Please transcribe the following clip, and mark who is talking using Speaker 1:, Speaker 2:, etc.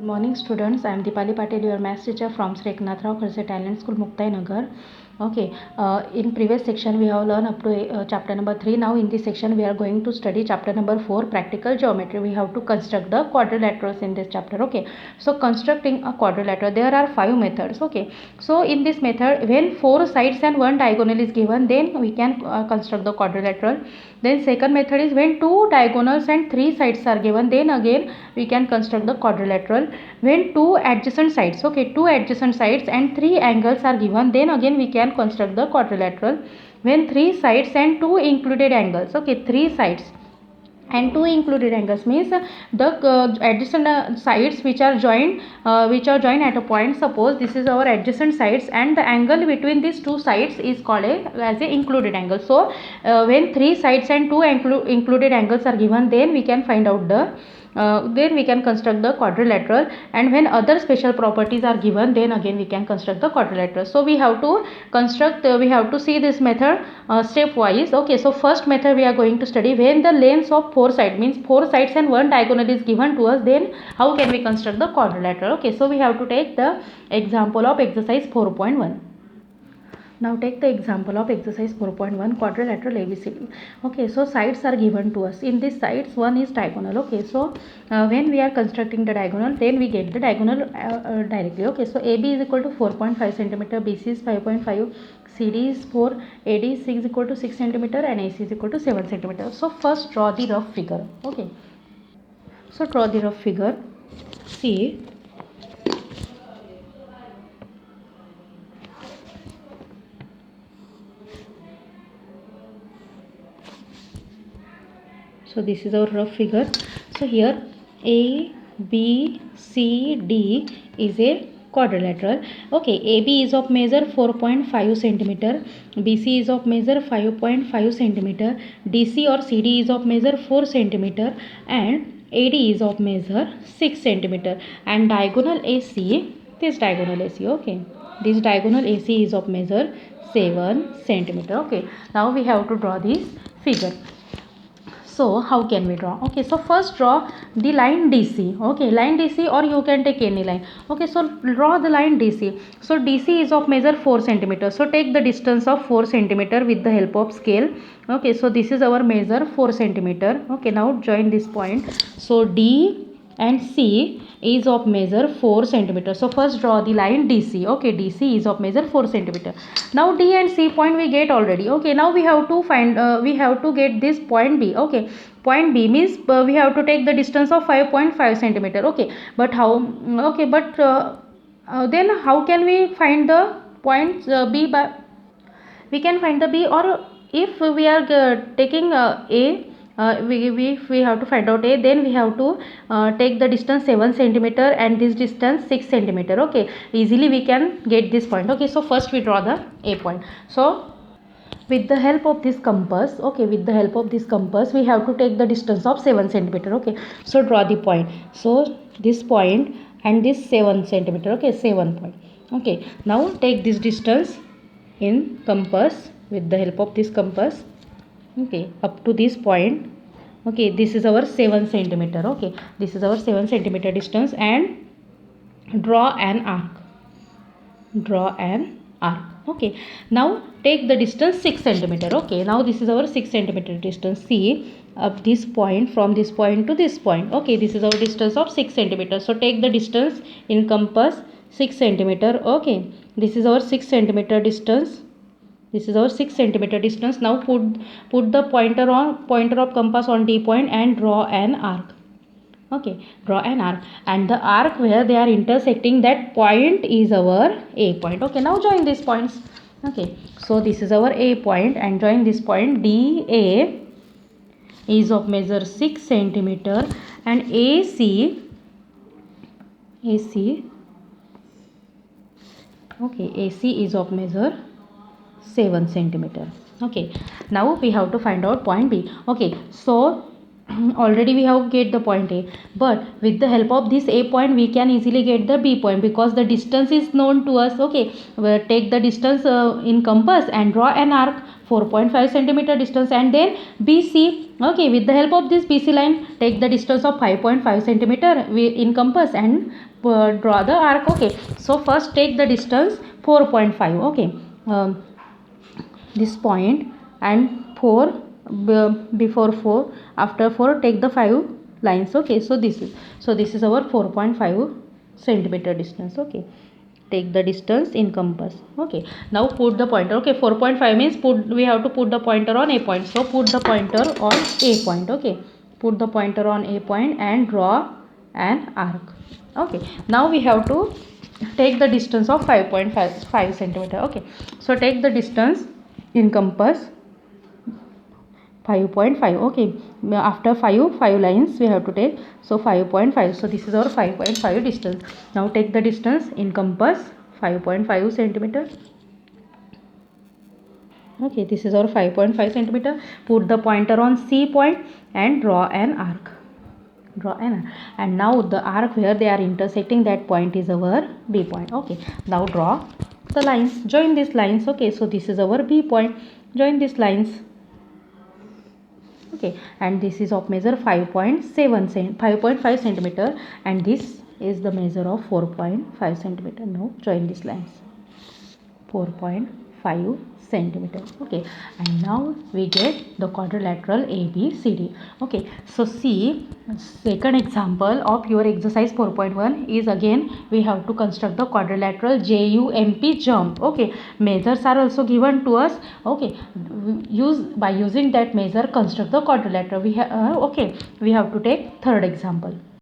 Speaker 1: Morning students, I am Dipali Patel, your maths teacher from Sri Eknath Rao Khalse Talent School, Muktai Nagar. Okay, in previous section we have learned up to chapter number 3. Now in this section we are going to study chapter number 4, practical geometry. We have to construct the quadrilaterals in this chapter. Okay, so constructing a quadrilateral, there are 5 methods. Okay, so in this method, when 4 sides and 1 diagonal is given, then we can construct the quadrilateral. Then second method is when 2 diagonals and 3 sides are given, then again we can construct the quadrilateral. When 2 adjacent sides, okay, 2 adjacent sides and 3 angles are given, then again we can construct the quadrilateral. When 3 sides and 2 included angles, okay, 3 sides and 2 included angles means the adjacent sides which are joined at a point. Suppose this is our adjacent sides and the angle between these two sides is called as a included angle. So when 3 sides and 2 included angles are given, then we can find out the then we can construct the quadrilateral. And when other special properties are given, then again we can construct the quadrilateral. So we have to construct we have to see this method stepwise. Okay, so first method we are going to study when the lengths of 4 sides, means 4 sides and 1 diagonal is given to us, then how can we construct the quadrilateral. Okay, so we have to take the example of exercise 4.1. Now take the example of exercise 4.1, quadrilateral ABCD. Okay, so sides are given to us. In these sides, one is diagonal. Okay, so when we are constructing the diagonal, then we get the diagonal directly. Okay, so AB is equal to 4.5 centimeter, BC is 5.5, CD is 4, AD is 6 equal to 6 centimeter, and AC is equal to 7 centimeter. So first draw the rough figure. Okay, so draw the rough figure. See. So this is our rough figure. So here A, B, C, D is a quadrilateral. Okay, AB is of measure 4.5 centimeter, BC is of measure 5.5 centimeter, DC or CD is of measure 4 centimeter, and AD is of measure 6 centimeter. And diagonal AC, this diagonal AC, okay, this diagonal AC is of measure 7 centimeter. Okay, now we have to draw this figure. So how can we draw? Okay, so first draw the line DC. Okay, line DC, or you can take any line. Okay, so draw the line DC. So DC is of measure 4 centimeter. So take the distance of 4 centimeter with the help of scale. Okay, so this is our measure 4 centimeter. Okay, now join this point. So D and C is of measure 4 centimeter. So first draw the line DC. Okay, DC is of measure 4 centimeter. Now D and C point we get already. Okay, now we have to find we have to get this point B. Okay, point B means we have to take the distance of 5.5 centimeter. Okay, but how? Okay, but then how can we find the point B? By we can find the B, or if we are taking A, we have to find out A, then we have to take the distance 7 centimeter and this distance 6 centimeter. Okay, easily we can get this point. Okay, so first we draw the A point. So with the help of this compass, okay, with the help of this compass we have to take the distance of 7 centimeter. Okay, so draw the point. So this point and this 7 centimeter. Okay, 7 point. Okay, now take this distance in compass with the help of this compass. Okay, up to this point. Okay, this is our 7 centimeter. Okay, this is our 7 centimeter distance, and draw an arc. Draw an arc. Okay, now take the distance 6 centimeter. Okay, now this is our 6 centimeter distance. See, up this point, from this point to this point. Okay, this is our distance of 6 centimeter. So take the distance in compass 6 centimeter. Okay, this is our 6 centimeter distance. This is our 6 centimeter distance. Now put the pointer of compass on D point and draw an arc. Okay, draw an arc, and the arc where they are intersecting, that point is our A point. Okay, now join these points. Okay, so this is our A point, and join this point. DA is of measure 6 centimeter, and AC, okay, AC is of measure 7 centimeter. Okay, now we have to find out point B. Okay, so already we have get the point A, but with the help of this A point we can easily get the B point, because the distance is known to us. Okay, we'll take the distance in compass and draw an arc 4.5 centimeter distance, and then BC. Okay, with the help of this BC line, take the distance of 5.5 centimeter in compass and draw the arc. Okay, so first take the distance 4.5. Okay, this point and 4, before 4, after 4 take the 5 lines. Okay, so this is our 4.5 centimeter distance. Okay, take the distance in compass. Okay, now put the pointer. Okay, 4.5 means we have to put the pointer on A point, so put the pointer on A point. Okay, put the pointer on A point and draw an arc. Okay, now we have to take the distance of 5.5 centimeter. Okay, so take the distance in compass 5.5. Okay, after 5 lines we have to take, so 5.5. so this is our 5.5 distance. Now take the distance in compass 5.5 centimeter. Okay, this is our 5.5 centimeter. Put the pointer on C point and draw an arc. And now the arc where they are intersecting, that point is our B point. Okay, now draw the lines, join these lines. Okay, so this is our B point, join these lines. Okay, and this is of measure 5.5 centimeter, and this is the measure of 4.5 centimeter. Now join these lines, 4.5 centimeter. Okay, and now we get the quadrilateral ABCD. Okay, so see, second example of your exercise 4.1 is, again we have to construct the quadrilateral JUMP jump. Okay, measures are also given to us. Okay, by using that measure construct the quadrilateral. We have to take third example.